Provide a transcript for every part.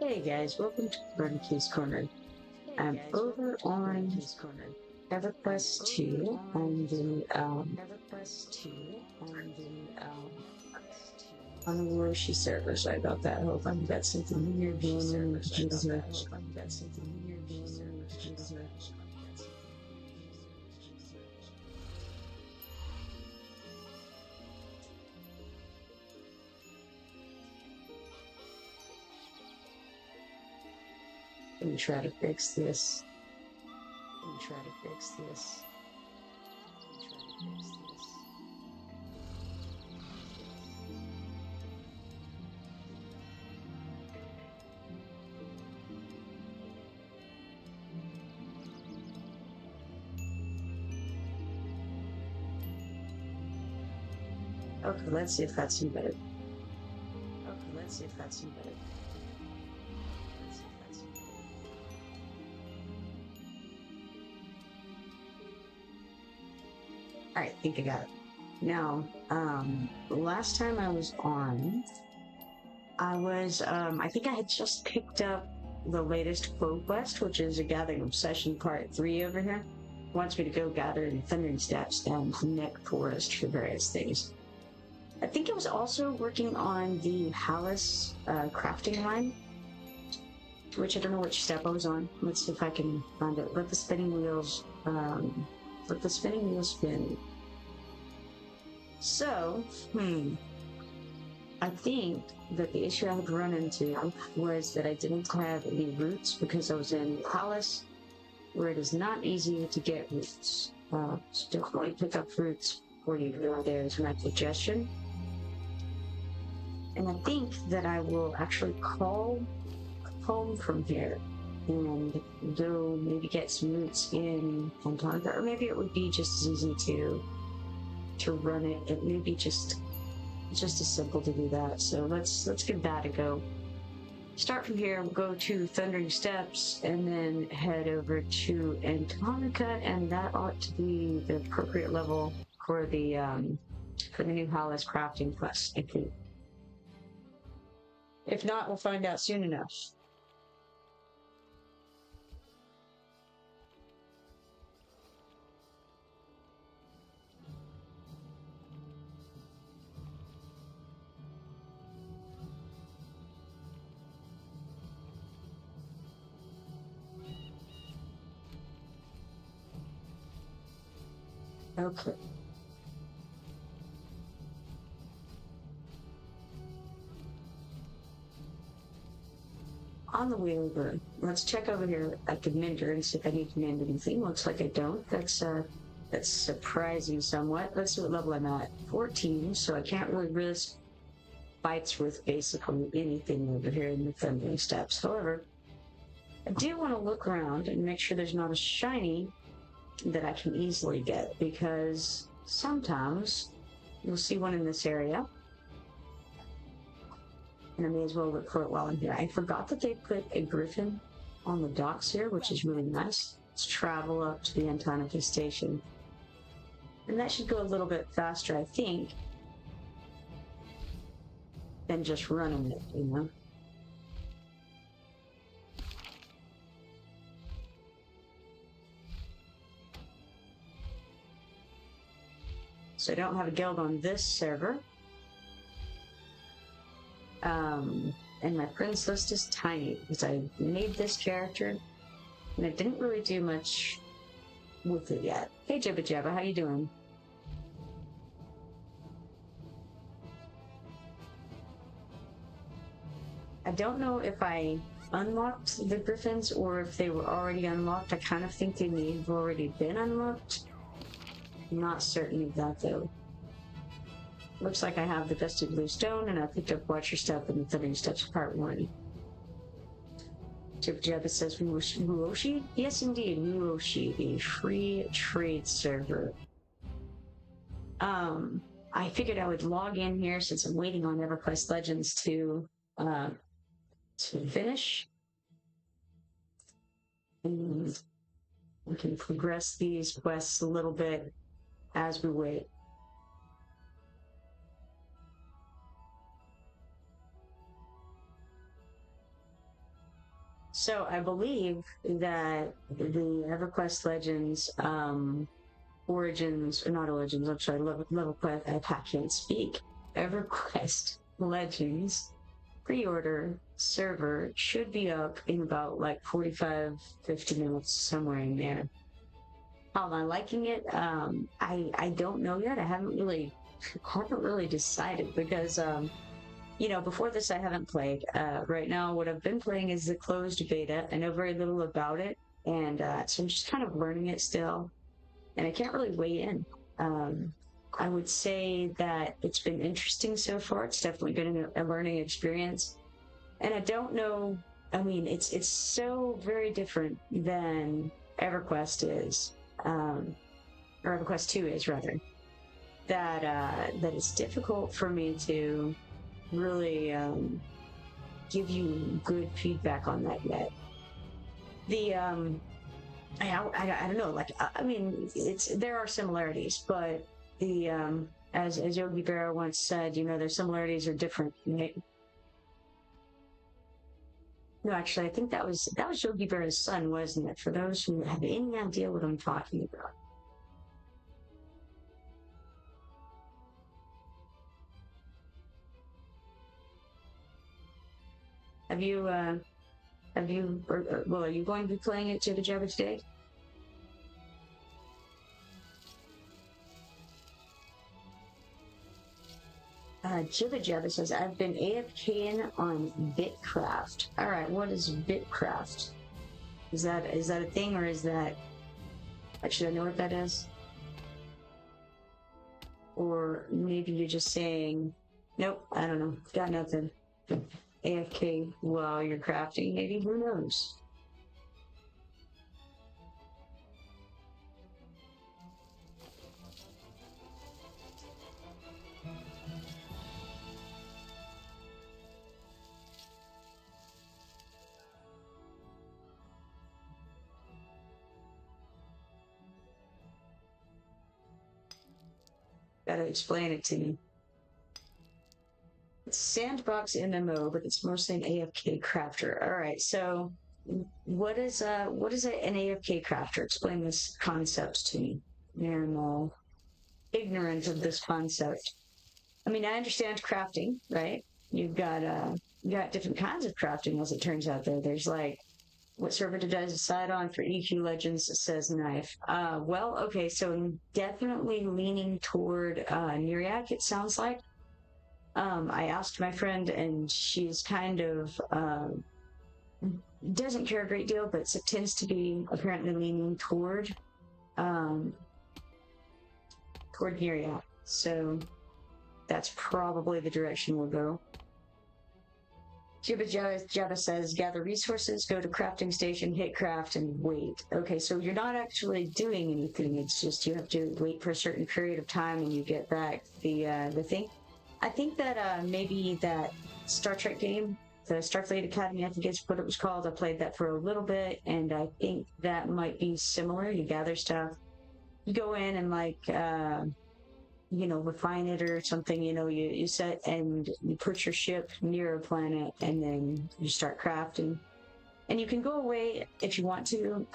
Hey guys, welcome to Kipoerneke's Corner. I'm over on Everquest 2 on the Wuoshi server. Sorry about that. Hope I've got something weird going on. Let me try to fix this. Okay, let's see if that's any better. Alright, I think I got it. Now, last time I was on, I think I had just picked up the latest quest, which is a Gathering Obsession Part 3 over here. Wants me to go gather in Thundering Steps down the Neck Forest for various things. I think I was also working on the Hallis crafting line, which I don't know which step I was on. Let's see if I can find it. Let the spinning wheels spin. So, I think that the issue I had run into was that I didn't have any roots because I was in Hallis, where it is not easy to get roots. So definitely pick up roots for you. There is my suggestion. And I think that I will actually call home from here and go maybe get some roots in Antarctica, or maybe it would be just as easy to run it. It may be just as simple to do that. So let's give that a go. Start from here, we'll go to Thundering Steps, and then head over to Antarctica, and that ought to be the appropriate level for the new Hallis crafting quest, I think. If not, we'll find out soon enough. Okay. On the way over, let's check over here at the mender and see if I need to mend anything. Looks like I don't. That's surprising somewhat. Let's see what level I'm at. 14, so I can't really risk fights with basically anything over here in the Thundering Steps. However, I do want to look around and make sure there's not a shiny that I can easily get, because sometimes you'll see one in this area, and I may as well look for it while I'm here. I forgot that they put a griffin on the docks here, which is really nice. Let's travel up to the Antarctica station. And that should go a little bit faster, I think, than just running it, you know? So I don't have a guild on this server. And my friends list is tiny because I made this character and I didn't really do much with it yet. Hey Jibba Jabba, how you doing? I don't know if I unlocked the griffins or if they were already unlocked. I kind of think they may have already been unlocked. I'm not certain of that though. Looks like I have the Dusty Blue Stone, and I picked up Watch Your Step in the Thundering Steps Part 1. Jibba Jabba says Wuoshi? Yes, indeed, Wuoshi, a free trade server. I figured I would log in here since I'm waiting on Everquest Legends to finish. And we can progress these quests a little bit as we wait. So I believe that the EverQuest Legends Origins, or not Origins, I'm sorry, level Quest, I can't speak. EverQuest Legends pre-order server should be up in about like 45, 50 minutes, somewhere in there. How am I liking it? I don't know yet. I haven't really decided because you know, before this I haven't played. Right now what I've been playing is the closed beta. I know very little about it, and so I'm just kind of learning it still, and I can't really weigh in. Um, I would say that it's been interesting so far. It's definitely been a learning experience, and I don't know. I mean, it's so very different than EverQuest is, or EverQuest 2 is rather. That it's difficult for me to really give you good feedback on that yet. The I don't know. Like I mean, there are similarities, but the as Yogi Berra once said, you know, their similarities are different. Right? No, actually, I think that was Yogi Berra's son, wasn't it? For those who have any idea what I'm talking about. Have you well, are you going to be playing it to the Jabba today? Jibba Jabba says, I've been AFKing on Bitcraft. Alright, what is Bitcraft? Is that a thing, or is that... Should I know what that is? Or maybe you're just saying, nope, I don't know, got nothing. AFK while you're crafting, maybe, who knows? Gotta explain it to me. It's Sandbox MMO, but it's mostly an AFK crafter. All right, so what is an AFK crafter? Explain this concept to me. I'm ignorant of this concept. I mean, I understand crafting, right? You got different kinds of crafting, as it turns out. There's like what server did I decide on for EQ Legends? It says knife. Well, okay, so I'm definitely leaning toward Neriac. It sounds like. I asked my friend, and she's kind of doesn't care a great deal, but it tends to be apparently leaning um, toward Neriac. So that's probably the direction we'll go. Jabba says, gather resources, go to crafting station, hit craft, and wait. Okay, so you're not actually doing anything. It's just you have to wait for a certain period of time, and you get back the thing. I think that maybe that Star Trek game, the Starfleet Academy, I think is what it was called. I played that for a little bit, and I think that might be similar. You gather stuff, you go in and like you know, refine it or something. You know, you set and you put your ship near a planet, and then you start crafting. And you can go away if you want to,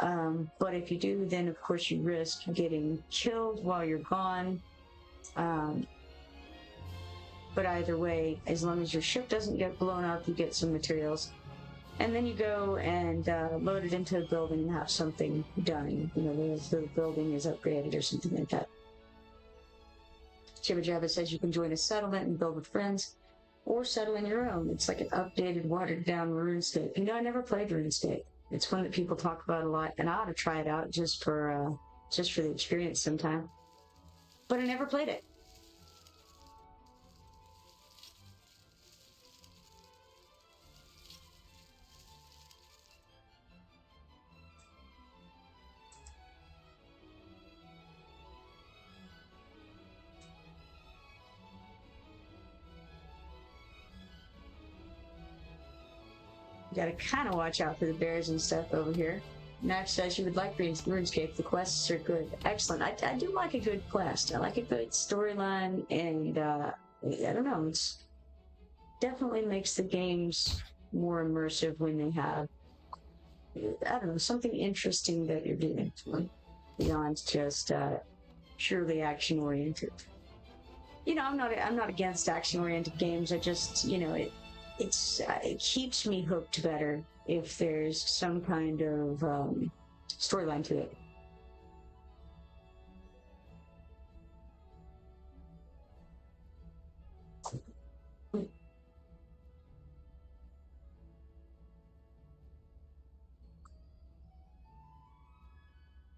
but if you do, then of course you risk getting killed while you're gone. But either way, as long as your ship doesn't get blown up, you get some materials. And then you go and load it into a building and have something done. You know, the building is upgraded or something like that. Jibba Jabba says you can join a settlement and build with friends, or settle in your own. It's like an updated, watered-down RuneScape. You know, I never played RuneScape. It's one that people talk about a lot, and I ought to try it out just for the experience sometime. But I never played it. You gotta kind of watch out for the bears and stuff over here. Knife says she would like RuneScape. The quests are good. Excellent. I do like a good quest. I like a good storyline, and I don't know. It's definitely makes the games more immersive when they have I don't know, something interesting that you're doing beyond just purely action oriented. You know, I'm not against action oriented games. I just, you know, it keeps me hooked better if there's some kind of storyline to it.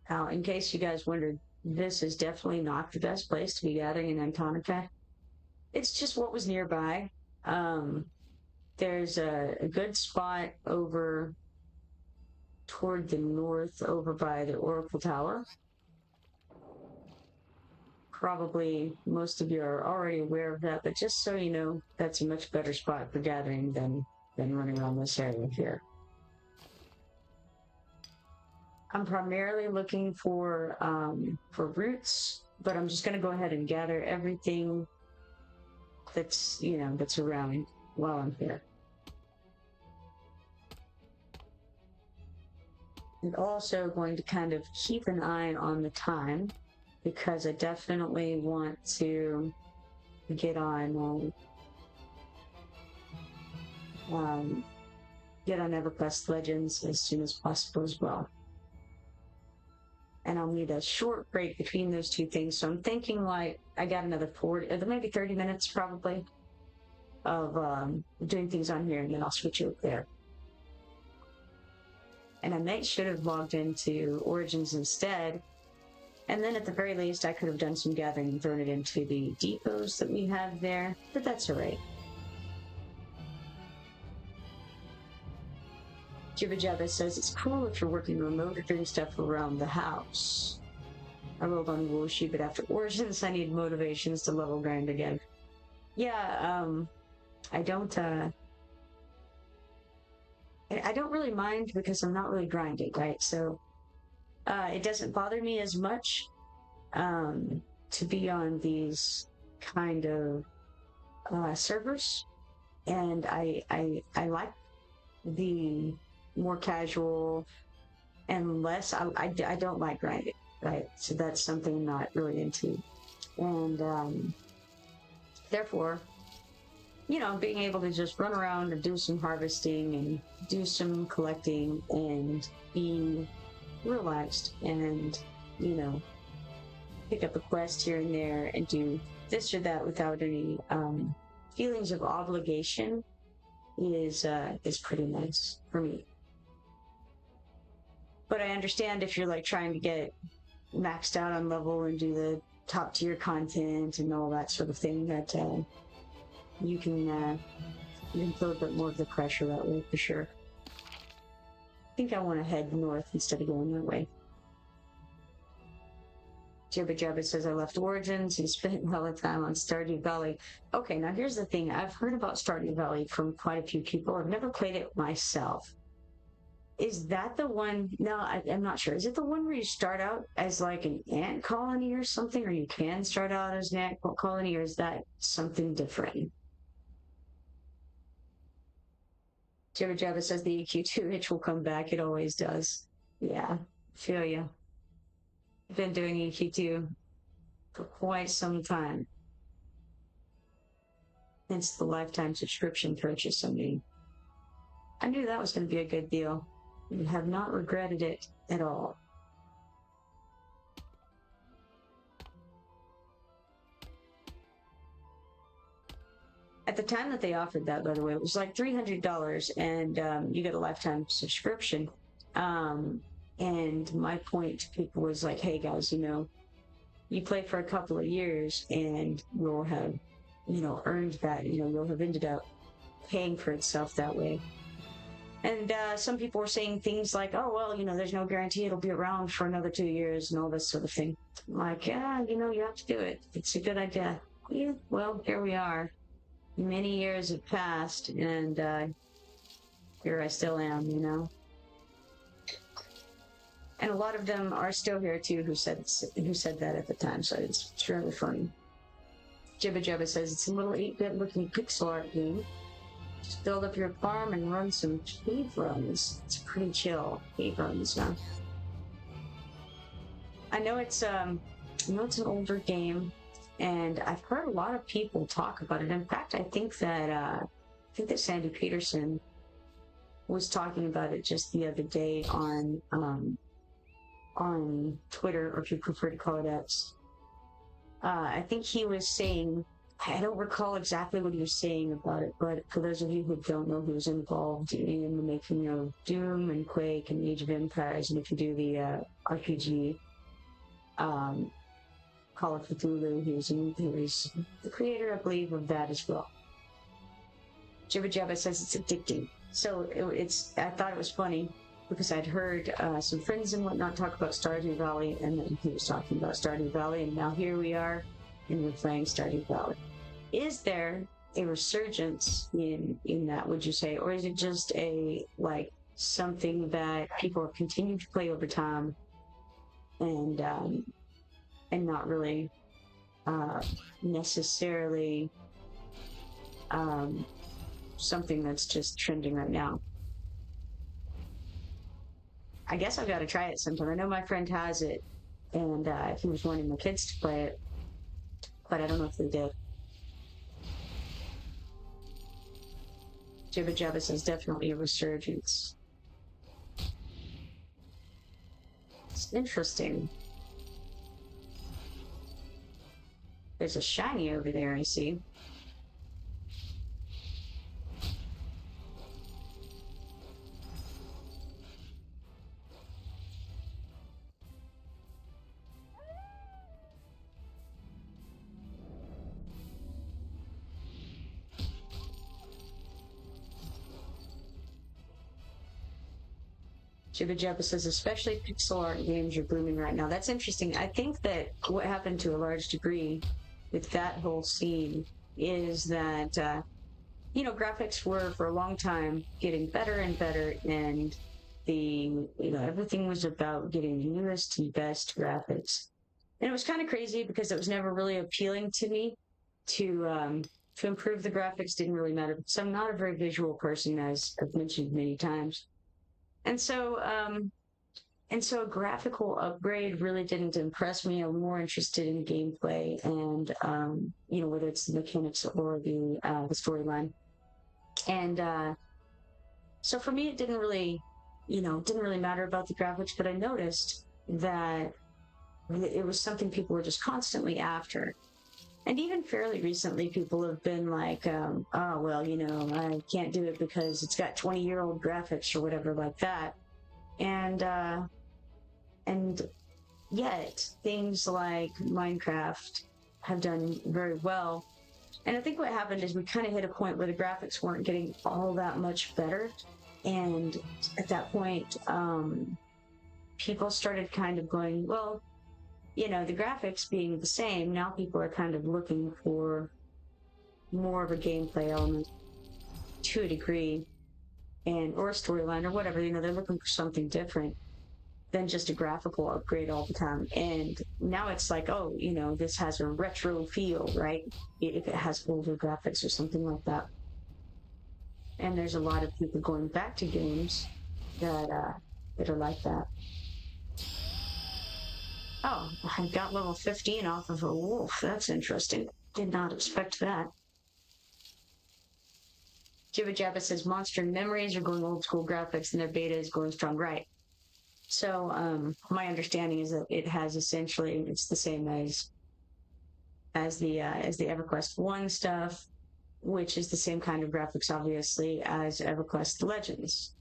Now, in case you guys wondered, this is definitely not the best place to be gathering in Antonica. It's just what was nearby. Um, there's a good spot over toward the north, over by the Oracle Tower. Probably most of you are already aware of that, but just so you know, that's a much better spot for gathering than running around this area here. I'm primarily looking for roots, but I'm just going to go ahead and gather everything that's, you know, that's around while I'm here. And also going to kind of keep an eye on the time, because I definitely want to get on Everquest Legends as soon as possible as well. And I'll need a short break between those two things. So I'm thinking like I got another 40, maybe 30 minutes probably of doing things on here, and then I'll switch over there. And I should have logged into Origins instead. And then at the very least, I could have done some gathering and thrown it into the depots that we have there, but that's all right. Jibba Jabba says it's cool if you're working remote or doing stuff around the house. I rolled on Wuoshi, but after Origins, I need motivations to level grind again. Yeah, I don't really mind because I'm not really grinding, right? So it doesn't bother me as much to be on these kind of servers, and I like the more casual and less. I don't like grinding, right? So that's something I'm not really into, and therefore, you know, being able to just run around and do some harvesting and do some collecting and be relaxed and, you know, pick up a quest here and there and do this or that without any feelings of obligation is pretty nice for me. But I understand if you're like trying to get maxed out on level and do the top tier content and all that sort of thing, that you can feel a bit more of the pressure that way for sure. I think I want to head north instead of going that way. Jibba Jabba says I left Origins and spent a lot of time on Stardew Valley. Okay, now here's the thing. I've heard about Stardew Valley from quite a few people. I've never played it myself. Is that the one? No, I'm not sure. Is it the one where you start out as like an ant colony or something, or you can start out as an ant colony, or is that something different? Jibba Jabba says the EQ2 itch will come back. It always does. Yeah, feel you. I've been doing EQ2 for quite some time. Hence the lifetime subscription purchase. I mean, I knew that was going to be a good deal. I have not regretted it at all. At the time that they offered that, by the way, it was like $300, and you get a lifetime subscription. And my point to people was like, hey guys, you know, you play for a couple of years and you'll have, you know, earned that, you know, you'll have ended up paying for itself that way. And some people were saying things like, oh, well, you know, there's no guarantee it'll be around for another 2 years and all this sort of thing. I'm like, yeah, you know, you have to do it. It's a good idea. Yeah, well, here we are. Many years have passed, and here I still am, you know. And a lot of them are still here too, who said that at the time, so it's really funny. Jibba Jabba says it's a little 8-bit looking pixel art game. Just build up your farm and run some cave runs. It's pretty chill. Cave runs, huh? I know it's an older game, and I've heard a lot of people talk about it. In fact, I think that Sandy Peterson was talking about it just the other day on Twitter, or if you prefer to call it X. I think he was saying, I don't recall exactly what he was saying about it, but for those of you who don't know, he was involved in the making of Doom and Quake and Age of Empires, and if you do the RPG Call of Cthulhu, he was the creator, I believe, of that as well. Jibba Jabba says it's addicting. So I thought it was funny because I'd heard some friends and whatnot talk about Stardew Valley, and then he was talking about Stardew Valley, and now here we are, and we're playing Stardew Valley. Is there a resurgence in that, would you say, or is it just something that people have continued to play over time, and not really necessarily something that's just trending right now? I guess I've got to try it sometime. I know my friend has it, and he was wanting my kids to play it, but I don't know if they did. Jibba Jabba says definitely a resurgence. It's interesting. There's a shiny over there, I see. Jibba Jabba says, especially pixel art games are booming right now. That's interesting. I think that what happened to a large degree with that whole scene is that, graphics were for a long time getting better and better, and everything was about getting the newest and best graphics. And it was kind of crazy because it was never really appealing to me to improve the graphics. Didn't really matter. So I'm not a very visual person, as I've mentioned many times. And so a graphical upgrade really didn't impress me. I'm more interested in gameplay and, whether it's the mechanics or the storyline. And so for me, it didn't really matter about the graphics, but I noticed that it was something people were just constantly after. And even fairly recently, people have been like, I can't do it because it's got 20-year-old graphics or whatever like that. And yet, things like Minecraft have done very well. And I think what happened is we kind of hit a point where the graphics weren't getting all that much better. And at that point, people started kind of going, well, the graphics being the same, now people are kind of looking for more of a gameplay element to a degree, or a storyline or whatever. They're looking for something different than just a graphical upgrade all the time. And now it's like, oh, this has a retro feel, right? If it has older graphics or something like that. And there's a lot of people going back to games that are like that. Oh, I got level 15 off of a wolf. That's interesting. Did not expect that. Jibba Jabba says Monster Memories are going old school graphics and their beta is going strong. Right. So my understanding is that it has essentially, it's the same as the EverQuest 1 stuff, which is the same kind of graphics, obviously, as EverQuest Legends.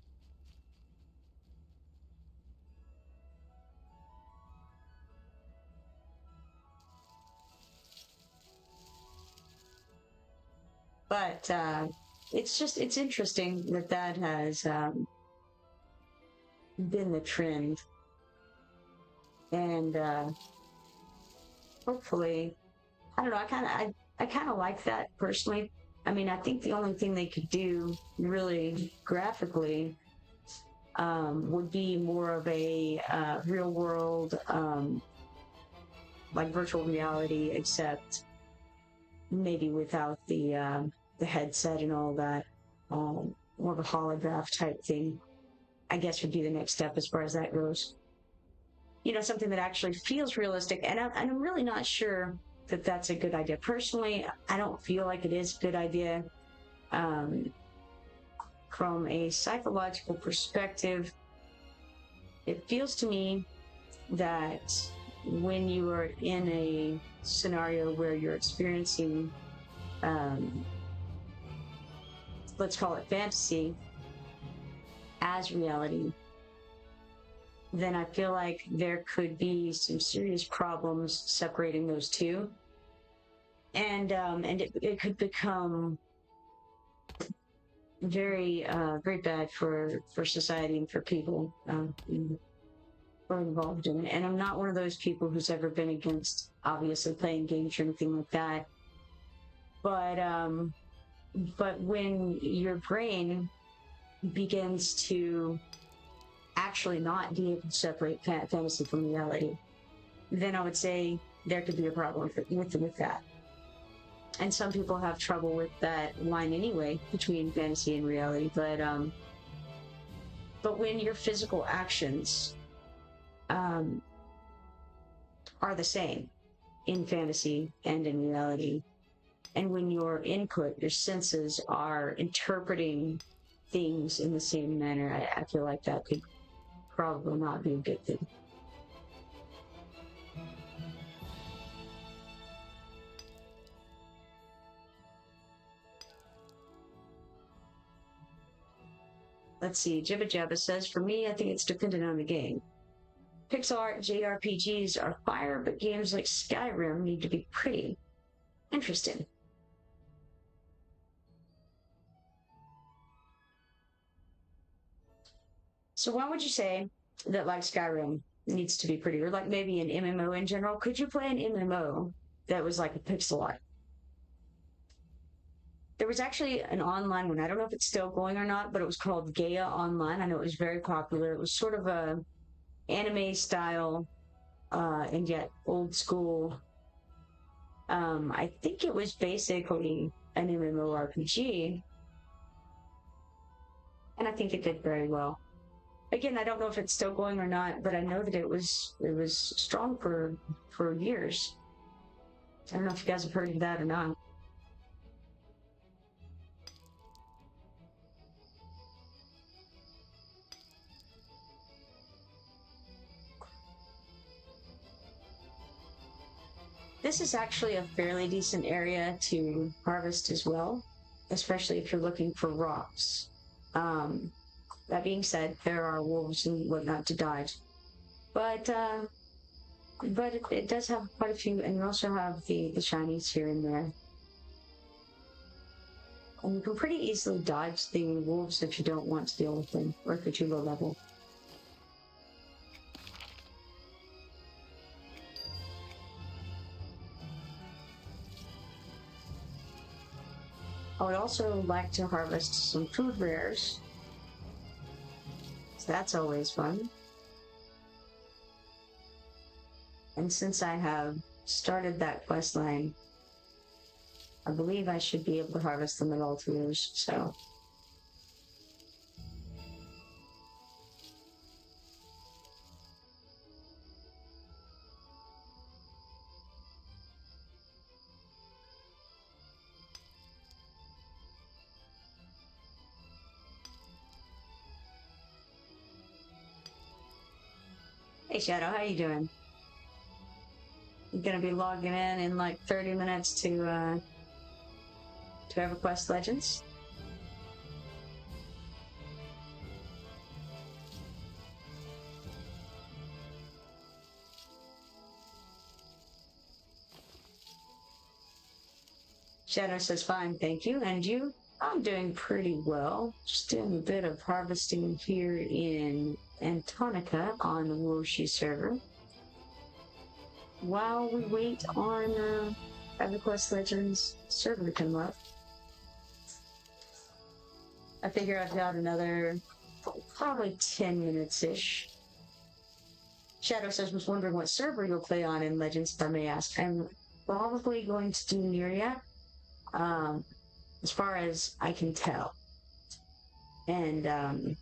But it's interesting that has been the trend. And hopefully, I don't know, I kind of like that personally. I mean, I think the only thing they could do really graphically would be more of a real world, like virtual reality, except maybe without the headset and all that. more of a holograph type thing, I guess would be the next step as far as that goes. You know, something that actually feels realistic. And I'm really not sure that that's a good idea. Personally, I don't feel like it is a good idea. From a psychological perspective, it feels to me that when you are in a scenario where you're experiencing, let's call it fantasy, as reality, then I feel like there could be some serious problems separating those two, and it could become very very bad for society and for people who are involved in it. And I'm not one of those people who's ever been against obviously playing games or anything like that, but when your brain begins to actually not be able to separate fantasy from reality, then I would say there could be a problem with that. And some people have trouble with that line anyway between fantasy and reality. But when your physical actions are the same in fantasy and in reality, and when your input, your senses are interpreting things in the same manner, I feel like that could probably not be a good thing. Let's see, Jibba Jabba says, for me, I think it's dependent on the game. Pixel art JRPGs are fire, but games like Skyrim need to be pretty. Interesting. So why would you say that like Skyrim needs to be pretty, or like maybe an MMO in general? Could you play an MMO that was like a pixel art? There was actually an online one. I don't know if it's still going or not, but it was called Gaia Online. I know it was very popular. It was sort of a anime style, and yet old school. I think it was basically an MMORPG, and I think it did very well. Again, I don't know if it's still going or not, but I know that it was strong for years. I don't know if you guys have heard of that or not. This is actually a fairly decent area to harvest as well, especially if you're looking for rocks. That being said, there are wolves and whatnot to dodge, but it does have quite a few, and you also have the shinies here and there. And you can pretty easily dodge the wolves if you don't want to deal with them, or if you're too low level. I would also like to harvest some food rares. So that's always fun. And since I have started that quest line, I believe I should be able to harvest them at all tiers, so. Hey Shadow, how you doing? I'm gonna be logging in like 30 minutes to Everquest Legends. Shadow says, fine, thank you. And you? I'm doing pretty well. Just doing a bit of harvesting here in Antonica on the Wuoshi server. While we wait on Everquest Legends server to come up. I figure I've got another probably 10 minutes-ish. Shadow says, was wondering what server you'll play on in Legends, if I may ask. I'm probably going to do Neria, as far as I can tell. And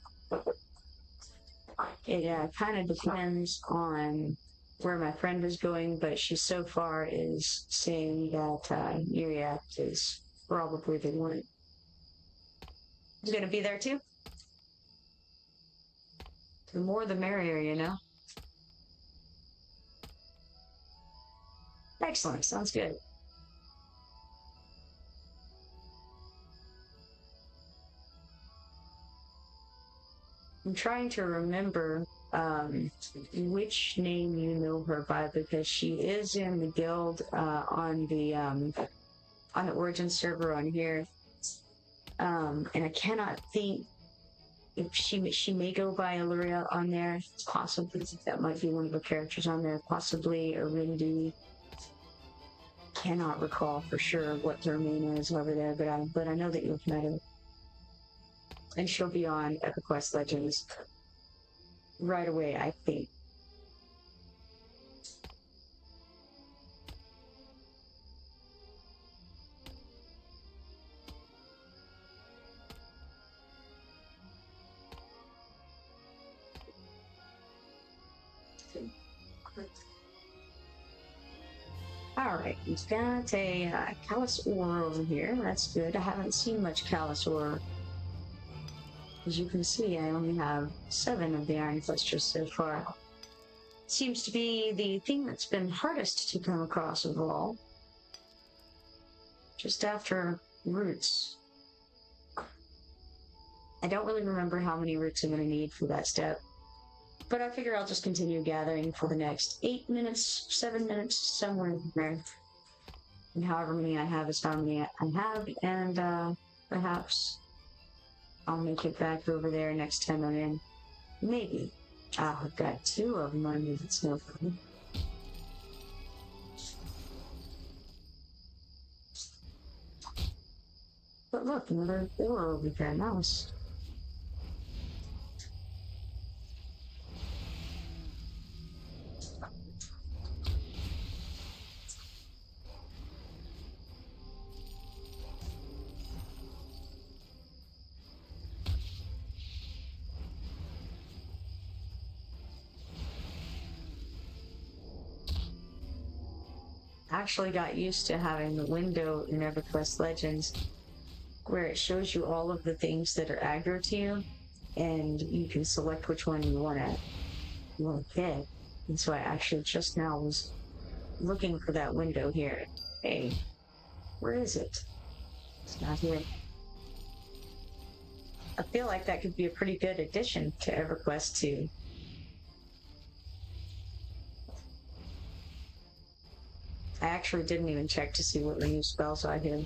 it kind of depends on where my friend is going, but she so far is saying that Uriak is probably the one. He's going to be there too. The more the merrier, you know? Excellent. Sounds good. I'm trying to remember which name you know her by, because she is in the guild on the Origin server on here, and I cannot think if she may go by Illyria on there. Possibly that might be one of the characters on there. Possibly Arindu. Cannot recall for sure what their name is over there, but I know that you've met her, and she'll be on Everquest Legends right away, I think. All right, we've got a Callus Ore over here. That's good. I haven't seen much Callus Ore. As you can see, I only have 7 of the Iron Clusters so far. Seems to be the thing that's been hardest to come across of all. Just after roots. I don't really remember how many roots I'm going to need for that step, but I figure I'll just continue gathering for the next 8 minutes, 7 minutes, somewhere in there. And however many I have is how many I have, and perhaps I'll make it back over there next time I'm in. Maybe. I've got 2 of them on me. That's no fun. But look, another door over there. Nice. Actually got used to having the window in Everquest Legends where it shows you all of the things that are aggro to you, and you can select which one you want to hit. And so I actually just now was looking for that window here. Hey, where is it? It's not here. I feel like that could be a pretty good addition to Everquest too. I actually didn't even check to see what the new spells I had.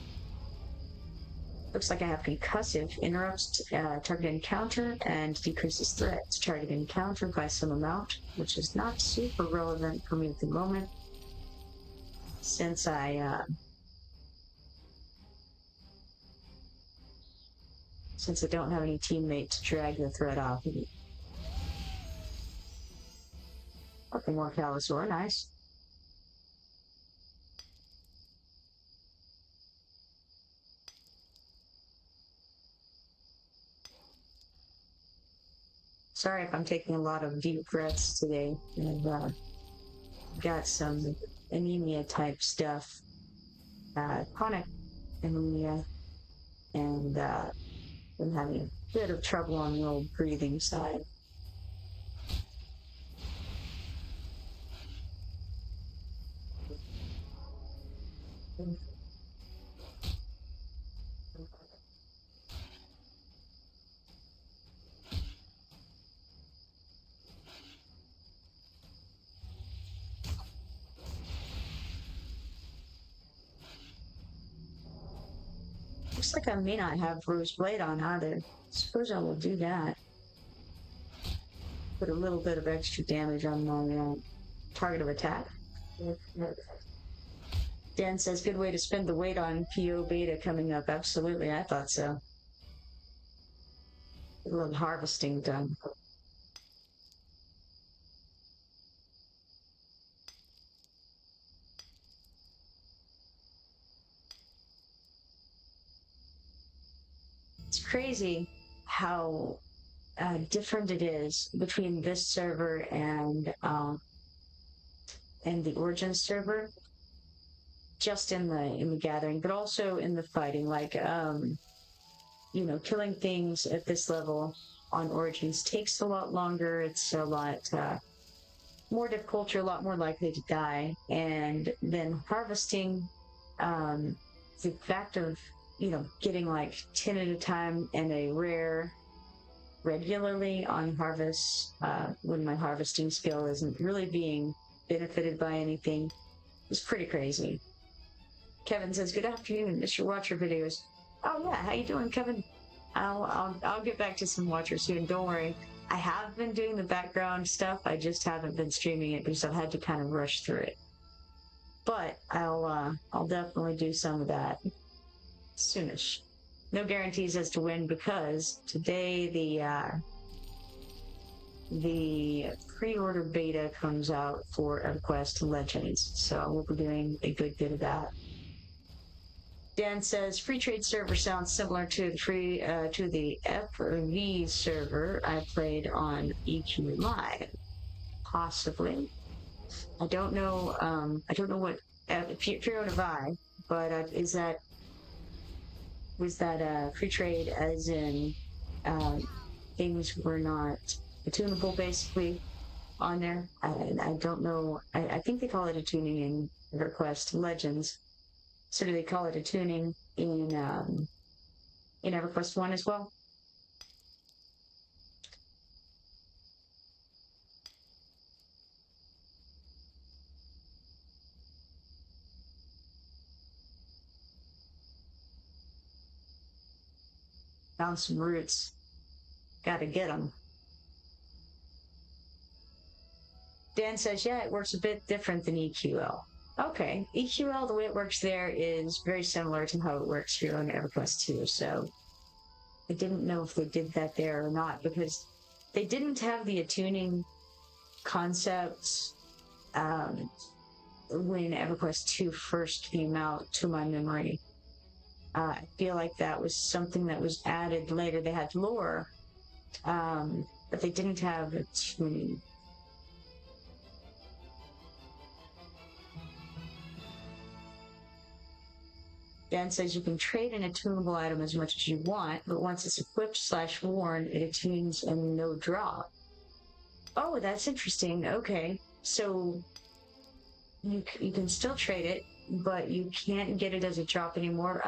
Looks like I have concussive, interrupts target encounter and decreases threat to target encounter by some amount, which is not super relevant for me at the moment, since I don't have any teammate to drag the threat off of me. Okay, more Callus Ore, nice. Sorry if I'm taking a lot of deep breaths today. I've got some anemia type stuff, chronic anemia, and been having a bit of trouble on the old breathing side. Looks like I may not have Rose Blade on either. Suppose I will do that. Put a little bit of extra damage on my target of attack. Dan says, good way to spend the weight on PO beta coming up. Absolutely, I thought so. A little harvesting done. It's crazy. how different it is between this server and the Origins server, just in the gathering, but also in the fighting. Like, you know, killing things at this level on Origins takes a lot longer. It's a lot more difficult. You're a lot more likely to die. And then harvesting, the fact of, you know, getting like 10 at a time and a rare regularly on harvest, when my harvesting skill isn't really being benefited by anything, is pretty crazy. Kevin says, "Good afternoon, Mr. Watcher videos." Oh yeah, how you doing, Kevin? I'll get back to some Watcher soon. Don't worry. I have been doing the background stuff. I just haven't been streaming it because I've had to kind of rush through it. But I'll definitely do some of that soonish. No guarantees as to when, because today the pre-order beta comes out for Everquest Legends, so we'll be doing a good bit of that. Dan says, free trade server sounds similar to the FV server I played on EQ Live. Possibly. I don't know what Kipoerneke, but was that free trade as in things were not attunable basically on there? I don't know. I think they call it attuning in Everquest Legends. So do they call it attuning in Everquest 1 as well? Found some roots. Gotta get them. Dan says, yeah, it works a bit different than EQL. Okay, EQL, the way it works there is very similar to how it works here on EverQuest 2, so I didn't know if they did that there or not, because they didn't have the attuning concepts when EverQuest 2 first came out, to my memory. I feel like that was something that was added later. They had lore, but they didn't have attuning. Dan says you can trade an attunable item as much as you want, but once it's equipped/worn, it attunes and no drop. Oh, that's interesting. Okay, so you can still trade it, but you can't get it as a drop anymore.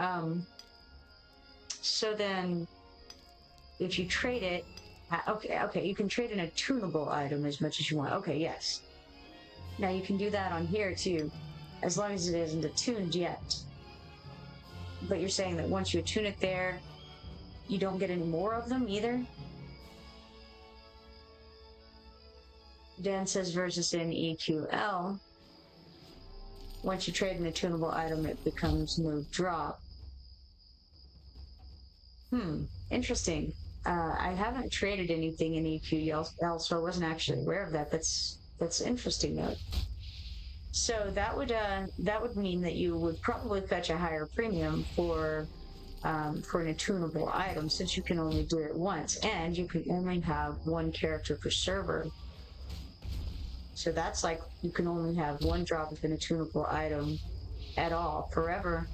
So then, if you trade it, okay, you can trade an attunable item as much as you want. Okay, yes. Now you can do that on here too, as long as it isn't attuned yet. But you're saying that once you attune it there, you don't get any more of them either? Dan says versus in EQL, once you trade an attunable item, it becomes no drop. Interesting. I haven't traded anything in EQL, so I wasn't actually aware of that. That's interesting though. So that would mean that you would probably fetch a higher premium for an attunable item, since you can only do it once, and you can only have one character per server. So that's like you can only have one drop of an attunable item at all forever.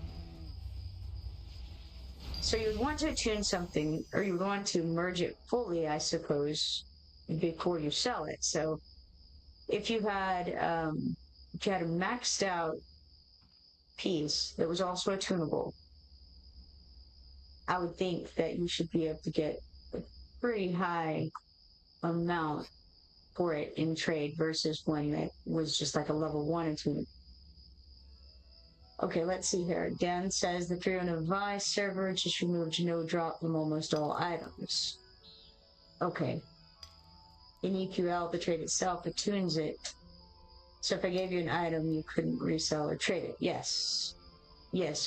So you would want to attune something, or you would want to merge it fully, I suppose, before you sell it. So if you had a maxed out piece that was also attunable, I would think that you should be able to get a pretty high amount for it in trade versus one that was just like a level 1 attunement. Okay, let's see here. Dan says the Kipoerneke server just removed no drop from almost all items. Okay. In EQL, the trade itself attunes it. So if I gave you an item, you couldn't resell or trade it. Yes. Yes.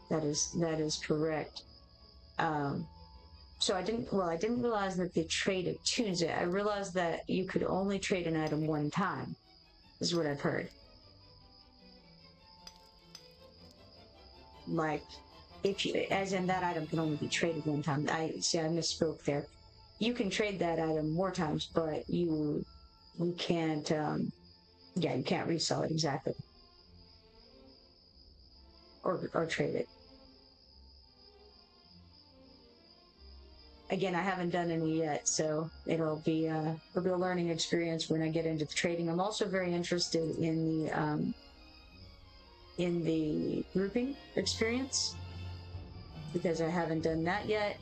That is correct. So I didn't realize that the trade attunes it. I realized that you could only trade an item one time, is what I've heard. Like, if you, as in that item can only be traded one time. I misspoke there. You can trade that item more times, but you can't. You can't resell it exactly, or trade it. Again, I haven't done any yet, so it'll be a learning experience when I get into the trading. I'm also very interested in the grouping experience, because I haven't done that yet,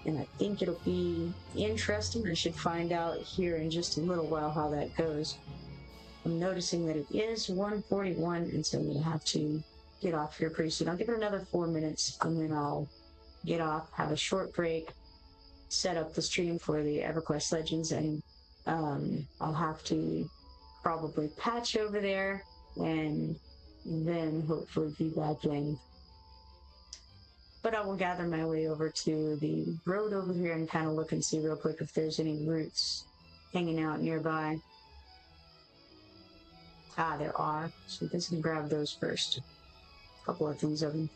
and I think it'll be interesting. I should find out here in just a little while how that goes. I'm noticing that it is 1:41, and so I'm going to have to get off here pretty soon. I'll give it another 4 minutes, and then I'll get off, have a short break, set up the stream for the Everquest Legends, and I'll have to probably patch over there, and then hopefully be back in. But I will gather my way over to the road over here and kind of look and see real quick if there's any roots hanging out nearby. Ah, there are. So let's grab those first. A couple of things of them.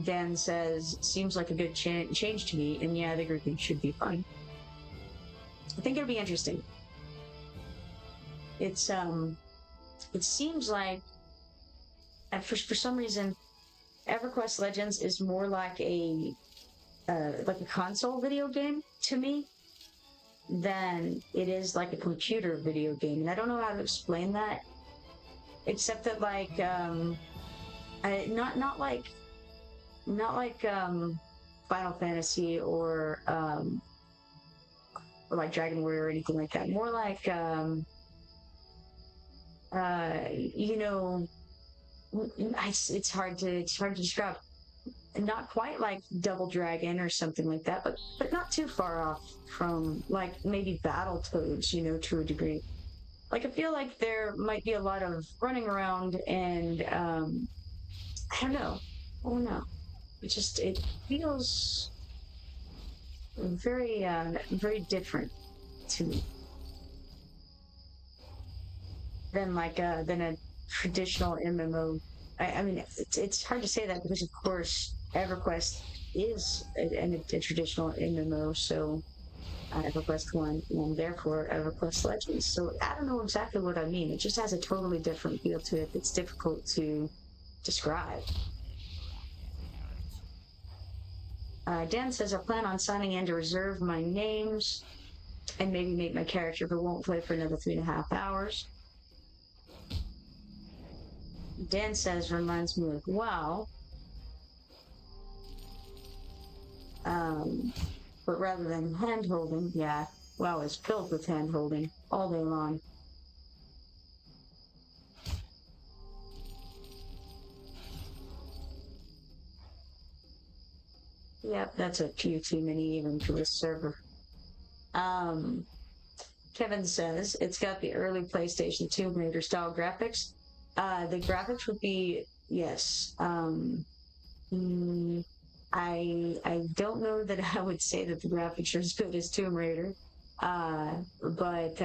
Dan says, seems like a good change to me, and yeah, the grouping should be fun. I think it'll be interesting. It's it seems like, for some reason, Everquest Legends is more like a console video game to me than it is like a computer video game, and I don't know how to explain that, except that like not like Final Fantasy or like Dragon Warrior or anything like that. More like you know, it's hard to describe. Not quite like Double Dragon or something like that, but not too far off from like maybe Battletoads, you know, to a degree. Like I feel like there might be a lot of running around and I don't know. It feels very very different to me than a traditional MMO. I mean, it's hard to say that because, of course, EverQuest is a traditional MMO, so EverQuest 1, and therefore EverQuest Legends. So I don't know exactly what I mean. It just has a totally different feel to it. It's difficult to describe. Dan says, I plan on signing in to reserve my names and maybe make my character, but won't play for another 3.5 hours. Dan says, reminds me of WoW. But rather than hand-holding, yeah, WoW is filled with hand-holding all day long. Yep, that's a few too many even for this server. Kevin says, it's got the early PlayStation Tomb Raider style graphics. The graphics would be, yes. I don't know that I would say that the graphics are as good as Tomb Raider, but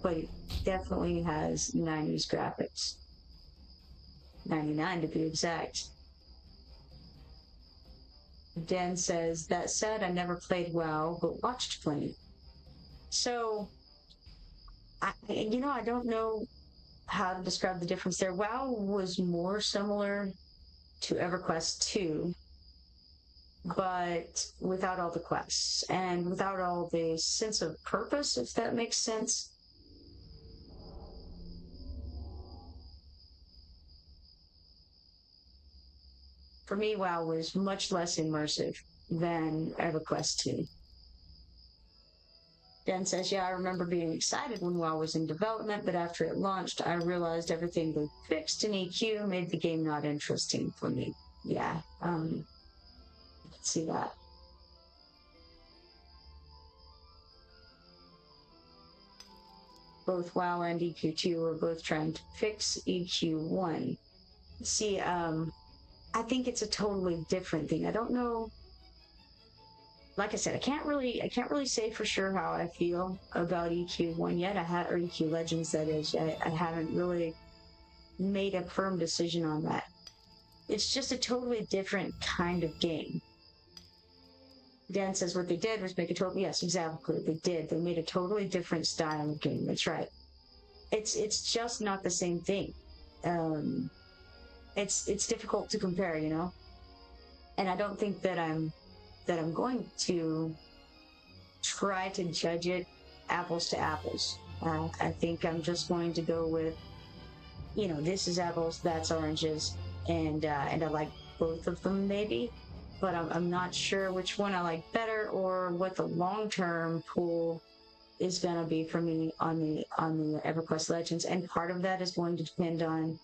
it definitely has 90s graphics. 99 to be exact. Dan says, that said, I never played WoW, but watched plenty. So, I don't know how to describe the difference there. WoW was more similar to EverQuest 2, but without all the quests and without all the sense of purpose, if that makes sense. For me, WoW was much less immersive than EverQuest 2. Dan says, yeah, I remember being excited when WoW was in development, but after it launched, I realized everything they fixed in EQ made the game not interesting for me. Yeah, I can see that. Both WoW and EQ2 are both trying to fix EQ1. See, I think it's a totally different thing. I don't know. Like I said, I can't really say for sure how I feel about EQ1 yet. Or EQ Legends, that is. I haven't really made a firm decision on that. It's just a totally different kind of game. Dan says what they did was make a total, yes, exactly, they did. They made a totally different style of game. That's right. It's just not the same thing. It's difficult to compare, you know? And I don't think that I'm going to try to judge it apples to apples. I think I'm just going to go with, you know, this is apples, that's oranges, and I like both of them maybe, but I'm not sure which one I like better or what the long-term pool is going to be for me on the EverQuest Legends, and part of that is going to depend on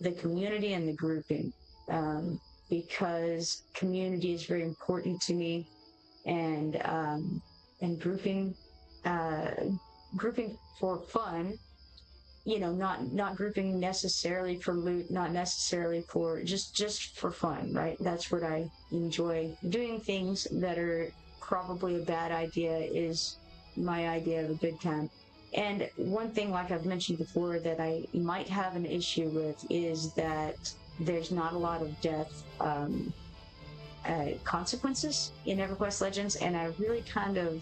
the community and the grouping, because community is very important to me, and grouping for fun, you know, not grouping necessarily for loot, not necessarily for just for fun, right? That's what I enjoy doing. Things that are probably a bad idea is my idea of a good time. And one thing, like I've mentioned before, that I might have an issue with is that there's not a lot of death consequences in EverQuest Legends, and I really kind of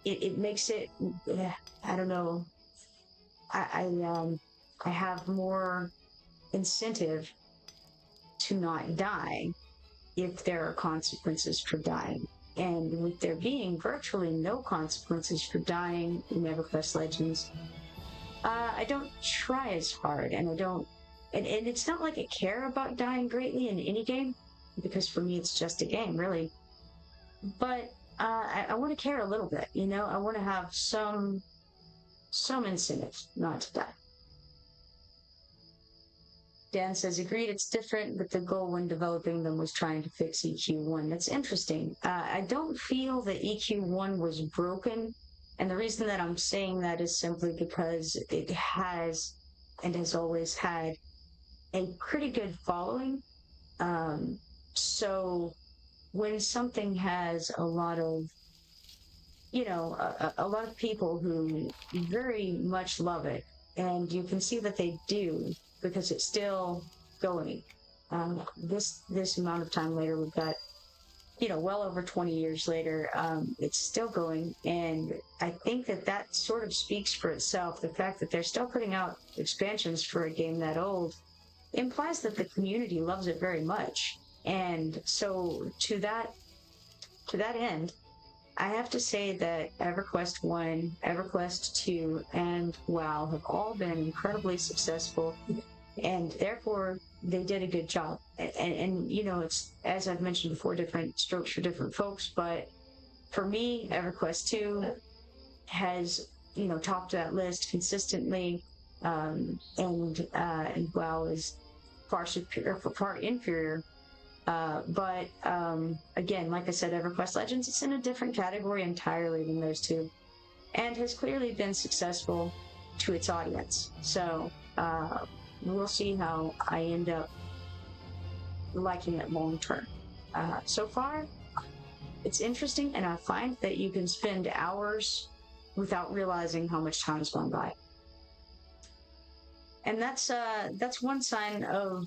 it makes it, I don't know, I have more incentive to not die if there are consequences for dying. And with there being virtually no consequences for dying in EverQuest Legends, I don't try as hard, and I don't, and it's not like I care about dying greatly in any game, because for me it's just a game, really. But I want to care a little bit, you know. I want to have some incentive not to die. Dan says, agreed, it's different, but the goal when developing them was trying to fix EQ1. That's interesting. I don't feel that EQ1 was broken, and the reason that I'm saying that is simply because it has, and has always had, a pretty good following. So when something has a lot of, you know, a lot of people who very much love it, and you can see that they do, because it's still going. This amount of time later, we've got, you know, well over 20 years later, it's still going, and I think that sort of speaks for itself. The fact that they're still putting out expansions for a game that old implies that the community loves it very much. And so to that end, I have to say that EverQuest 1, EverQuest 2, and WoW have all been incredibly successful, and therefore they did a good job. And you know, it's, as I've mentioned before, different strokes for different folks, but for me, EverQuest 2 has, you know, topped that list consistently, and WoW is far superior, far inferior. But again, like I said, EverQuest Legends, it's in a different category entirely than those two, and has clearly been successful to its audience. So we'll see how I end up liking it long term. So far, it's interesting, and I find that you can spend hours without realizing how much time has gone by. And that's one sign of,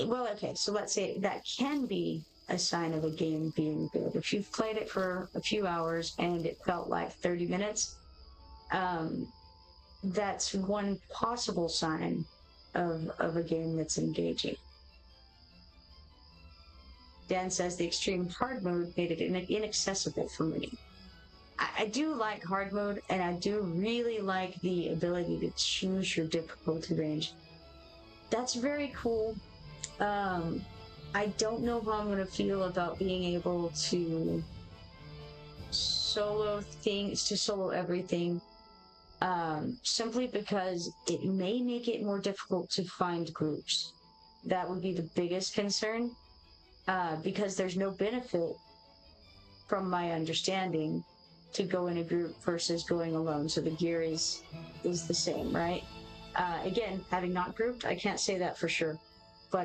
well, okay, so let's say that can be a sign of a game being good. If you've played it for a few hours and it felt like 30 minutes, that's one possible sign of a game that's engaging. Dan says the extreme hard mode made it inaccessible for me. I do like hard mode, and I do really like the ability to choose your difficulty range. That's very cool. I don't know how I'm going to feel about being able to solo everything, simply because it may make it more difficult to find groups. That would be the biggest concern, because there's no benefit, from my understanding, to go in a group versus going alone. So the gear is the same, right? Again, having not grouped, I can't say that for sure, but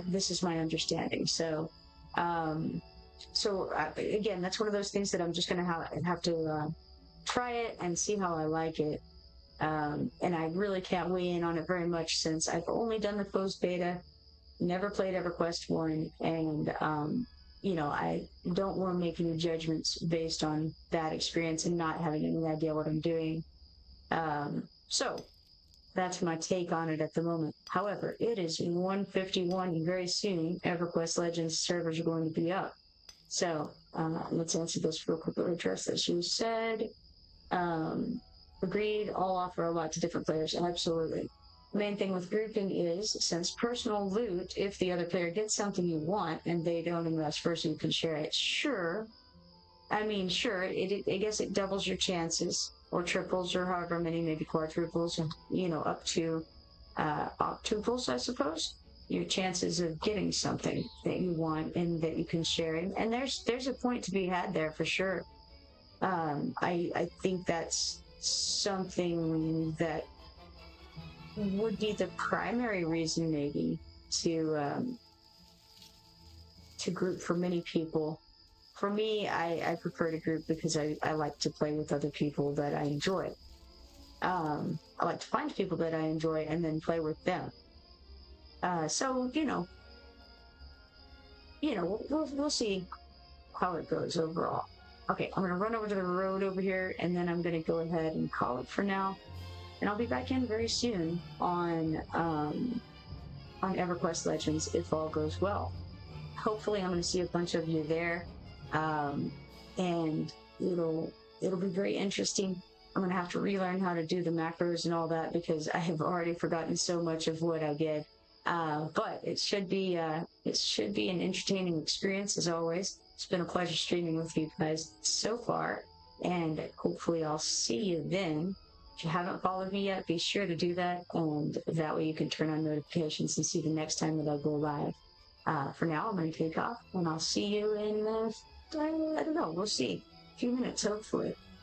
this is my understanding. So, again, that's one of those things that I'm just going to have to try it and see how I like it. And I really can't weigh in on it very much since I've only done the closed beta, never played EverQuest 1, and I don't want to make any judgments based on that experience and not having any idea what I'm doing. So that's my take on it at the moment. However, it is 1:51, and very soon EverQuest Legends servers are going to be up. So let's answer this real quick. Address that you said. Agreed, all offer a lot to different players. Absolutely. The main thing with grouping is, since personal loot, if the other player gets something you want and they don't invest first, you can share it. Sure. I mean, sure, I guess it doubles your chances, or triples, or however many, maybe quadruples, up to octuples, I suppose. Your chances of getting something that you want and that you can share. And there's a point to be had there for sure. I think that's something that would be the primary reason, maybe, to group for many people. For me, I prefer to group because I like to play with other people that I enjoy. I like to find people that I enjoy and then play with them. So we'll see how it goes overall. Okay, I'm gonna run over to the road over here, and then I'm gonna go ahead and call it for now. And I'll be back in very soon on EverQuest Legends if all goes well. Hopefully, I'm gonna see a bunch of you there, and it'll be very interesting. I'm gonna have to relearn how to do the macros and all that because I have already forgotten so much of what I did. But it should be an entertaining experience as always. It's been a pleasure streaming with you guys so far, and hopefully I'll see you then. If you haven't followed me yet, be sure to do that, and that way you can turn on notifications and see the next time that I go live. For now, I'm going to take off, and I'll see you in, I don't know, we'll see. A few minutes, hopefully.